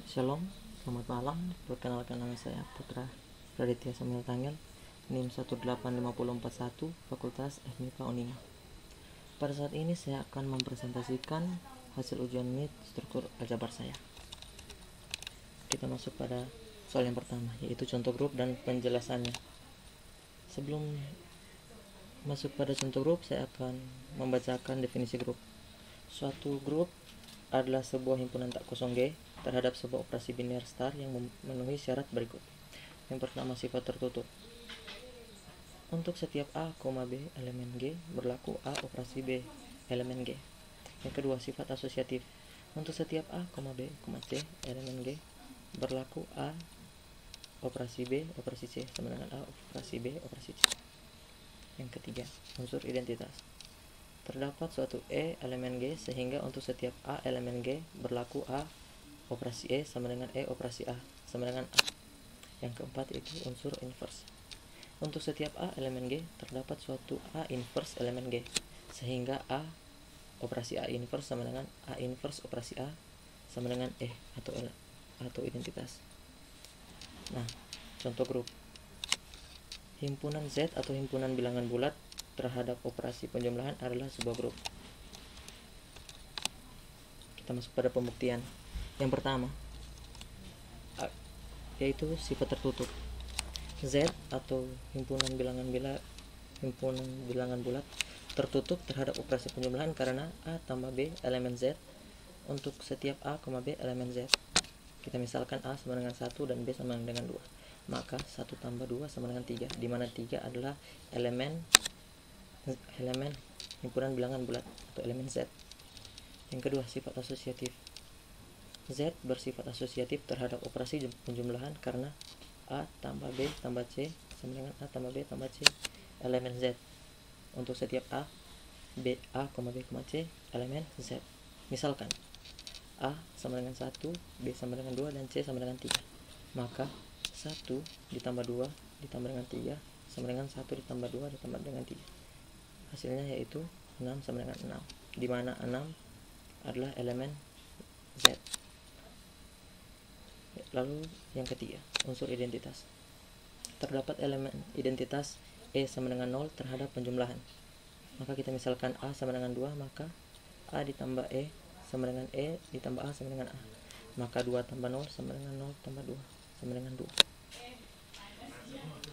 Shalom, selamat malam. Perkenalkan, nama saya Putra Raditya Samuel Tangel, NIM 18541, Fakultas FMIPA Uninga. Pada saat ini saya akan mempresentasikan hasil ujian MIT struktur aljabar saya. Kita masuk pada soal yang pertama, yaitu contoh grup dan penjelasannya. Sebelum masuk pada contoh grup, saya akan membacakan definisi grup. Suatu grup adalah sebuah himpunan tak kosong G terhadap sebuah operasi biner star yang memenuhi syarat berikut. Yang pertama, sifat tertutup. Untuk setiap A, B elemen G berlaku A operasi B elemen G. Yang kedua, sifat asosiatif. Untuk setiap A, B, C elemen G berlaku A operasi B operasi C sama dengan A operasi B operasi C. Yang ketiga, unsur identitas. Terdapat suatu E elemen G sehingga untuk setiap A elemen G berlaku A operasi E sama dengan E operasi A sama dengan A. Yang keempat, yaitu unsur inverse. Untuk setiap A elemen G terdapat suatu A inverse elemen G sehingga A operasi A inverse sama dengan A inverse operasi A sama dengan E atau identitas. Nah, contoh grup. Himpunan Z atau himpunan bilangan bulat terhadap operasi penjumlahan adalah sebuah grup. Kita masuk pada pembuktian. Yang pertama, yaitu sifat tertutup. Z atau himpunan bilangan bulat tertutup terhadap operasi penjumlahan karena A tambah B elemen Z untuk setiap A, B elemen Z. Kita misalkan A sama dengan 1 dan B sama dengan 2. Maka 1 tambah 2 sama dengan 3, di mana 3 adalah elemen himpunan bilangan bulat atau elemen Z. Yang kedua, sifat asosiatif. Z bersifat asosiatif terhadap operasi penjumlahan karena A tambah B tambah C sama dengan A tambah B tambah C elemen Z. Untuk setiap A, B, B, C elemen Z. Misalkan A sama dengan 1, B sama dengan 2, dan C sama dengan 3. Maka 1 ditambah 2 ditambah dengan 3 sama dengan 1 ditambah 2 ditambah dengan 3. Hasilnya yaitu 6 sama dengan 6, di mana 6 adalah elemen Z. Lalu yang ketiga, unsur identitas. Terdapat elemen identitas E sama dengan 0 terhadap penjumlahan. Maka kita misalkan A sama dengan 2, maka A ditambah E sama dengan E ditambah A sama dengan A. Maka 2 tambah 0 sama dengan 0 tambah 2 sama dengan 2.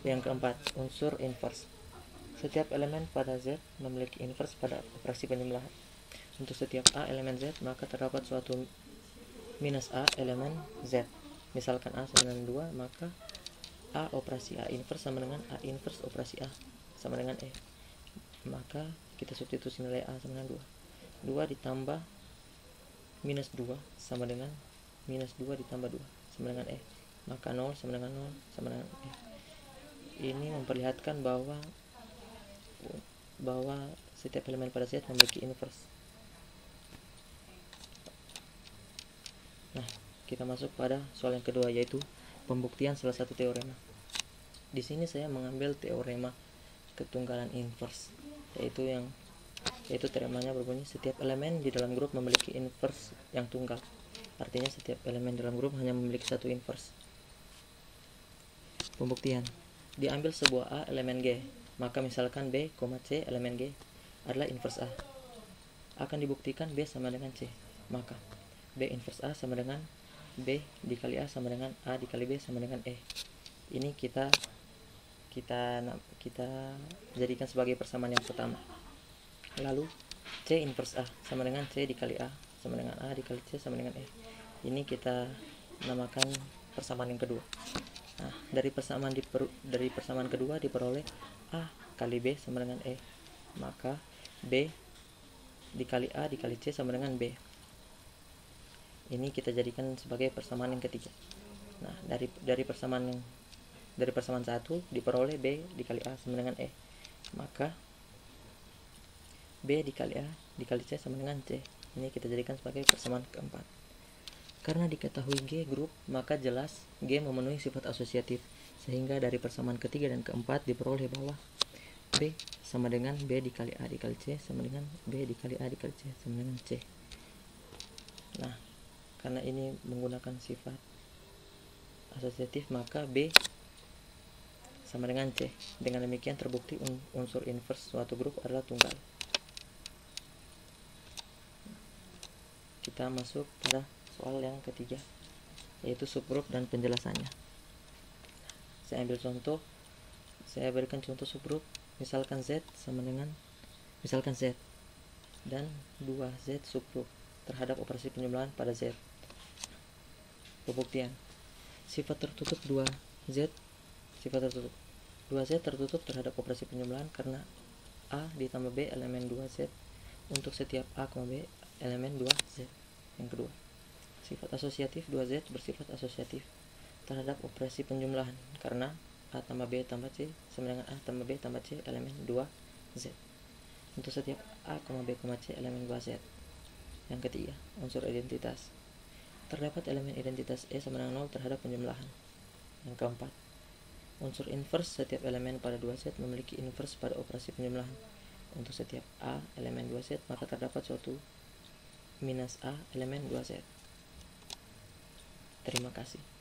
Yang keempat, unsur inverse. Setiap elemen pada Z memiliki inverse pada operasi penjumlahan. Untuk setiap A elemen Z, maka terdapat suatu minus A elemen Z. Misalkan A sama dengan 2, maka A operasi A inverse sama dengan A inverse operasi A sama dengan E. Maka kita substitusi nilai A sama dengan 2. 2 ditambah minus 2 sama dengan minus 2 ditambah 2 sama dengan E. Maka 0 sama dengan 0 sama dengan E. Ini memperlihatkan bahwa setiap elemen pada Z memiliki inverse. Nah, kita masuk pada soal yang kedua, yaitu pembuktian salah satu teorema. Di sini saya mengambil teorema ketunggalan inverse, yaitu teoremanya berbunyi setiap elemen di dalam grup memiliki inverse yang tunggal. Artinya setiap elemen dalam grup hanya memiliki satu inverse. Pembuktian. Diambil sebuah A elemen G, maka misalkan B, C elemen G adalah inverse A. Akan dibuktikan B sama dengan C, maka B inverse A sama dengan B dikali A sama dengan A dikali B sama dengan E. Ini kita jadikan sebagai persamaan yang pertama. Lalu C inverse A sama dengan C dikali A sama dengan A dikali C sama dengan E. Ini kita namakan persamaan yang kedua. Nah, dari persamaan kedua diperoleh A kali B sama dengan E. Maka B dikali A dikali C sama dengan B. Ini kita jadikan sebagai persamaan yang ketiga. Nah, dari persamaan 1 diperoleh B dikali A sama dengan E. Maka B dikali A dikali C sama dengan C. Ini kita jadikan sebagai persamaan keempat. Karena diketahui G grup, maka jelas G memenuhi sifat asosiatif. Sehingga dari persamaan ketiga dan keempat diperoleh bahwa B sama dengan B dikali A dikali C sama dengan B dikali A dikali C sama dengan C. Nah, Karena ini menggunakan sifat asosiatif, maka B sama dengan C. Dengan demikian terbukti unsur inverse suatu grup adalah tunggal. Kita masuk pada soal yang ketiga, yaitu subgrup dan penjelasannya. Saya ambil contoh, saya berikan contoh subgrup. Misalkan Z sama dengan Z dan 2Z subgrup terhadap operasi penjumlahan pada Z. Pembuktian. Sifat tertutup 2Z tertutup terhadap operasi penjumlahan karena A ditambah B elemen 2Z untuk setiap A, B elemen 2Z. Yang kedua, sifat asosiatif 2Z bersifat asosiatif terhadap operasi penjumlahan karena A tambah B tambah C sama dengan A tambah B tambah C elemen 2Z untuk setiap A, B, C elemen 2Z. Yang ketiga, unsur identitas. Terdapat elemen identitas E sama dengan 0 terhadap penjumlahan. Yang keempat, unsur inverse setiap elemen pada 2Z memiliki inverse pada operasi penjumlahan. Untuk setiap A elemen 2Z, maka terdapat suatu minus A elemen 2Z. Terima kasih.